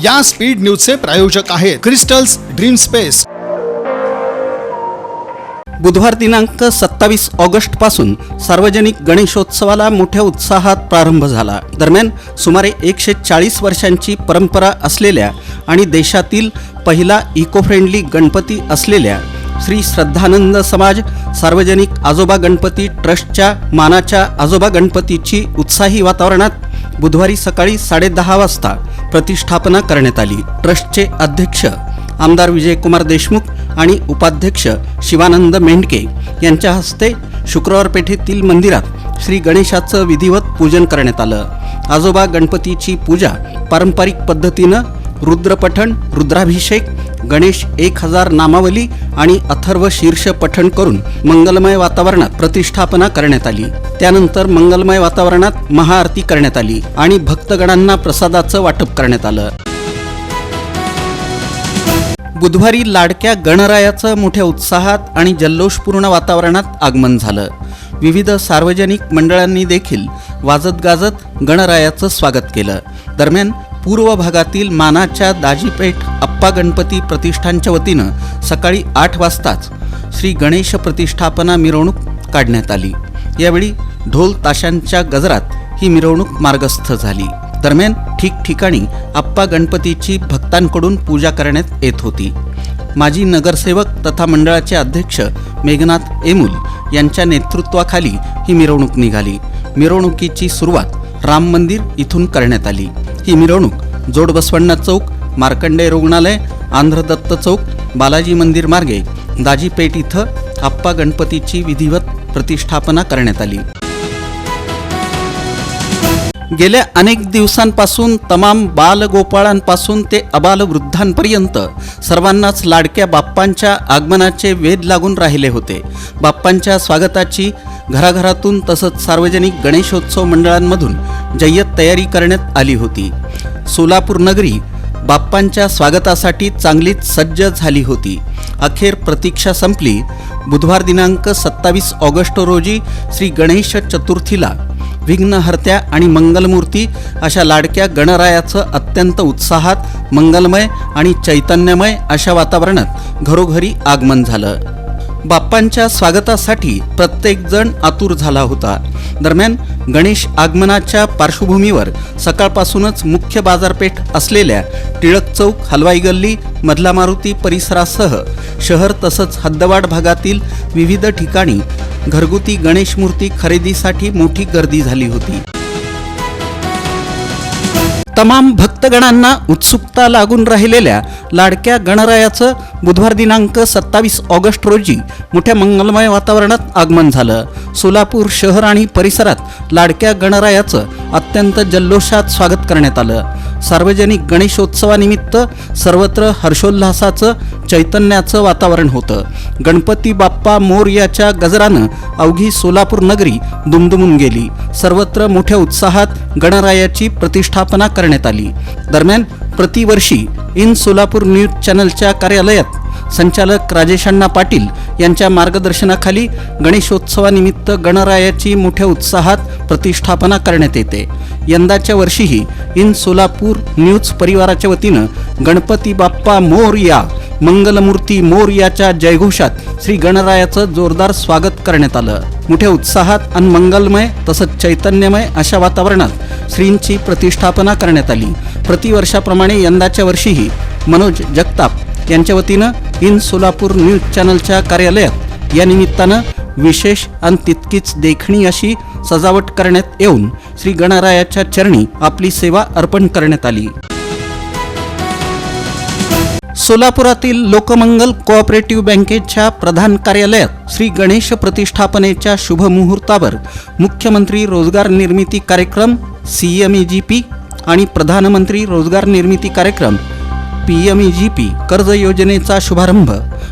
या स्पीड न्यूजचे प्रायोजक आहेत क्रिस्टल्स ड्रीम स्पेस। बुधवार दिनांक 27 ऑगस्ट पासून सार्वजनिक गणेशोत्सवाला मोठ्या उत्साहात प्रारंभ झाला। दरम्यान सुमारे 140 वर्षांची परंपरा असलेल्या आणि देशातील पहिला इको फ्रेंडली गणपती असलेल्या श्री श्रद्धानंद समाज सार्वजनिक आजोबा गणपती ट्रस्टच्या मानाच्या आजोबा गणपतीची उत्साही वातावरणात बुधवारी सकाळी 10:30 वाजता प्रतिष्ठापना करण्यात आली। ट्रस्टचे अध्यक्ष आमदार विजयकुमार देशमुख आणि उपाध्यक्ष शिवानंद मेंढके यांच्या हस्ते शुक्रवार पेठेतील मंदिरात श्री गणेशाचं विधिवत पूजन करण्यात आलं। आजोबा गणपतीची पूजा पारंपरिक पद्धतीनं रुद्रपठण, रुद्राभिषेक, गणेश 1000 नामावली आणि अथर्व शीर्ष पठण करून मंगलमय वातावरणात प्रतिष्ठापना करण्यात आली। त्यानंतर मंगलमय वातावरणात महाआरती करण्यात आली आणि भक्तगणांना प्रसादाचं वाटप करण्यात आलं। बुधवारी लाडक्या गणरायाचं मोठ्या उत्साहात आणि जल्लोषपूर्ण वातावरणात आगमन झालं। विविध सार्वजनिक मंडळांनी देखील वाजत गाजत गणरायाचं स्वागत केलं। दरम्यान पूर्व भागातील मानाच्या दाजीपेठ अप्पा गणपती प्रतिष्ठानच्या वतीनं सकाळी 8 वाजताच श्री गणेश प्रतिष्ठापना मिरवणूक काढण्यात आली। यावेळी ढोल ताशांच्या गजरात ही मिरवणूक मार्गस्थ झाली। दरम्यान ठिकठिकाणी अप्पा गणपतीची भक्तांकडून पूजा करण्यात येत होती। माजी नगरसेवक तथा मंडळाचे अध्यक्ष मेघनाथ एमुल यांच्या नेतृत्वाखाली ही मिरवणूक निघाली। मिरवणुकीची सुरुवात राम मंदिर इथून करण्यात आली। ही मिरवणूक जोडबसवण्णा चौक, मार्कंडेय रुग्णालय, आंध्रदत्त चौक, बालाजी मंदिर मार्गे दाजीपेठ इथं अप्पा गणपतीची विधिवत प्रतिष्ठापना करण्यात आली। गेल्या अनेक दिवसांपासून तमाम बालगोपाळांपासून ते अबालवृद्धांपर्यंत सर्वांनाच लाडक्या बाप्पांच्या आगमनाचे वेध लागून राहिले होते। बाप्पांच्या स्वागताची घराघरातून तसंच सार्वजनिक गणेशोत्सव मंडळांमधून जय्यत तयारी करण्यात आली होती। सोलापूर नगरी बाप्पांच्या स्वागतासाठी चांगलीच सज्ज झाली होती। अखेर प्रतीक्षा संपली। बुधवार दिनांक 27 ऑगस्ट रोजी श्री गणेश चतुर्थीला विघ्नहर्त्या आणि मंगलमूर्ती अशा लाडक्या गणरायाचं अत्यंत उत्साहात मंगलमय आणि चैतन्यमय अशा वातावरणात घरोघरी आगमन झालं। बाप्पांच्या स्वागतासाठी प्रत्येक जण आतुर झाला होता। दरम्यान गणेश आगमनाच्या पार्श्वभूमीवर सकाळपासूनच मुख्य बाजारपेठ असलेल्या टिळक चौक, हलवाई गल्ली, मधला मारुती परिसरासह शहर तसंच हद्दवाड भागातील विविध ठिकाणी घरगुती गणेश मूर्ती खरेदीसाठी मोठी गर्दी झाली होती। तमाम भक्तगणांना उत्सुकता लागून राहिलेल्या लाडक्या गणरायाचं बुधवार दिनांक 27 ऑगस्ट रोजी मोठ्या मंगलमय वातावरणात आगमन झालं। सोलापूर शहर आणि परिसरात लाडक्या गणरायाचं अत्यंत जल्लोषात स्वागत करण्यात आलं। सार्वजनिक गणेशोत्सवानिमित्त सर्वत्र हर्षोल्लासाचं चैतन्याचं वातावरण होतं। गणपती बाप्पा मोरयाच्या गजरानं अवघी सोलापूर नगरी दुमदुमून गेली। सर्वत्र मोठ्या उत्साहात गणरायाची प्रतिष्ठापना करण्यात आली। दरम्यान प्रतिवर्षी इन सोलापूर न्यूज चॅनलच्या कार्यालयात संचालक राजेश अण्णा पाटील यांच्या मार्गदर्शनाखाली गणेशोत्सवानिमित्त गणरायाची मोठ्या उत्साहात प्रतिष्ठापना करण्यात येते। यंदाच्या वर्षीही इन सोलापूर न्यूज परिवाराच्या वतीनं गणपती बाप्पा मोरया, मंगलमूर्ती मोरयाच्या जयघोषात श्री गणरायाचं जोरदार स्वागत करण्यात आलं। मोठ्या उत्साहात आणि मंगलमय तसंच चैतन्यमय अशा वातावरणात श्रींची प्रतिष्ठापना करण्यात आली। प्रतिवर्षाप्रमाणे यंदाच्या वर्षीही मनोज जगताप यांच्या वतीनं इन सोलापूर न्यूज चॅनलच्या कार्यालयात या निमित्तानं विशेष आणि तितकीच देखणी अशी सजावट करण्यात येऊन श्री गणरायाच्या चरणी आपली सेवा अर्पण करण्यात आली। सोलापुरातील लोकमंगल कोऑपरेटिव्ह बँकेच्या प्रधान कार्यालयात श्री गणेश प्रतिष्ठापनेच्या शुभ मुहूर्तावर मुख्यमंत्री रोजगार निर्मिती कार्यक्रम CMEGP आणि प्रधानमंत्री रोजगार निर्मिती कार्यक्रम PMEGP कर्ज योजनेचा शुभारंभ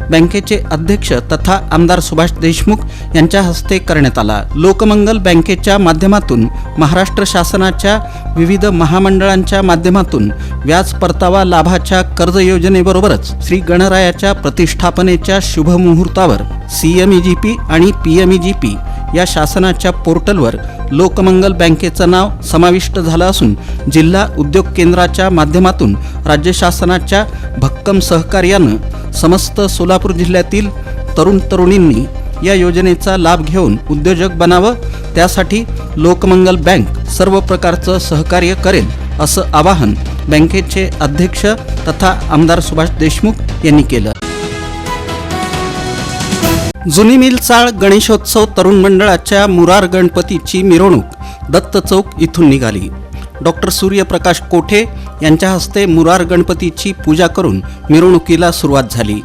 बँकेचे अध्यक्ष तथा आमदार सुभाष देशमुख यांच्या हस्ते करण्यात आला। लोकमंगल बँकेच्या माध्यमातून महाराष्ट्र शासनाच्या विविध महामंडळांच्या माध्यमातून व्याज परतावा लाभाच्या कर्ज योजनेबरोबरच श्री गणरायाच्या प्रतिष्ठापनेच्या शुभ मुहूर्तावर CMEGP आणि PMEGP या शासनाच्या पोर्टलवर लोकमंगल बँकेचं नाव समाविष्ट झालं असून जिल्हा उद्योग केंद्राच्या माध्यमातून राज्य शासनाच्या भक्कम सहकार्यानं समस्त सोलापूर जिल्ह्यातील तरुण तरुणींनी या योजनेचा लाभ घेऊन उद्योजक बनावं, त्यासाठी लोकमंगल बँक सर्व प्रकारचं सहकार्य करेल असं आवाहन बँकेचे अध्यक्ष तथा आमदार सुभाष देशमुख यांनी केलं. जुनी मिल चाळ गणेशोत्सव तरुण मंडळाच्या मुरार गणपतीची मिरवणूक दत्त चौक इथून निघाली. डॉक्टर सूर्यप्रकाश कोठे यांच्या हस्ते मुरार गणपतीची पूजा करून मिरवणुकीला सुरुवात झाली.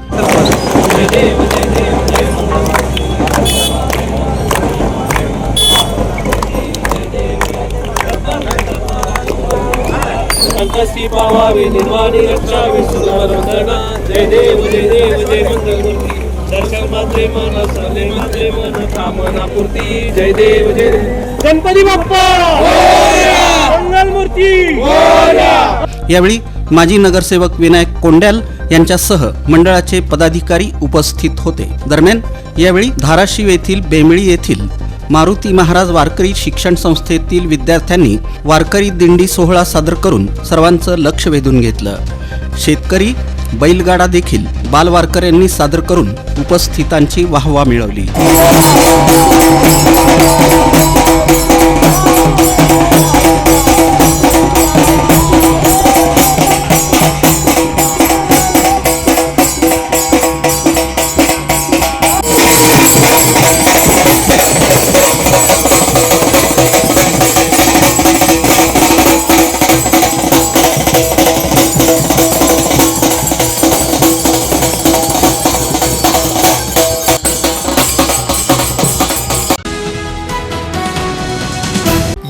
संकष्टी पावावी निर्वाणी रक्षावी सुंदरवंदना जय देव जय देव जय मंगलमूर्ती दर्शन मात्रे मन सले मात्रे मन कामना पूर्ती जय देव जय देव गणपती बाप्पा मोरया मंगलमूर्ती मोरया. यावेळी माजी नगरसेवक विनायक कोंड्याल यांच्यासह मंडळाचे पदाधिकारी उपस्थित होते. दरम्यान यावेळी धाराशिव येथील बेंबळी येथील मारुती महाराज वारकरी शिक्षण संस्थेतील विद्यार्थ्यांनी वारकरी दिंडी सोहळा सादर करून सर्वांचं लक्ष वेधून घेतलं. शेतकरी बैलगाडा देखील बालवारकऱ्यांनी सादर करून उपस्थितांची वाहवा मिळवली.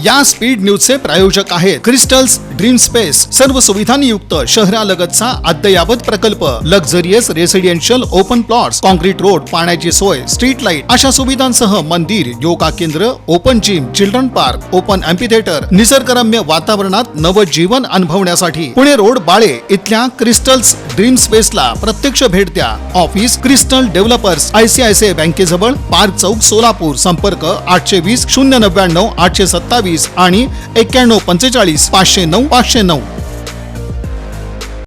या स्पीड न्यूजचे प्रायोजक आहेत क्रिस्टल्स ड्रीम स्पेस. सर्व सुविधांनी युक्त शहरालगतचा अद्ययावत प्रकल्प, luxurious residential open plots, concrete road, पाण्याची सोय, स्ट्रीट लाईट अशा सुविधांसह मंदिर, योगा केंद्र, open gym, children park, open amphitheatre, निसर्गरम्य वातावरणात नवजीवन अनुभवण्यासाठी पुणे रोड बाळे इथल्या क्रिस्टल्स ड्रीम स्पेसला प्रत्यक्ष भेट द्या. ऑफिस क्रिस्टल डेव्हलपर्स, ICICI बँकेजवळ, पार्क चौक, सोलापूर. संपर्क 820 099 827 आणि 91 45 509 509.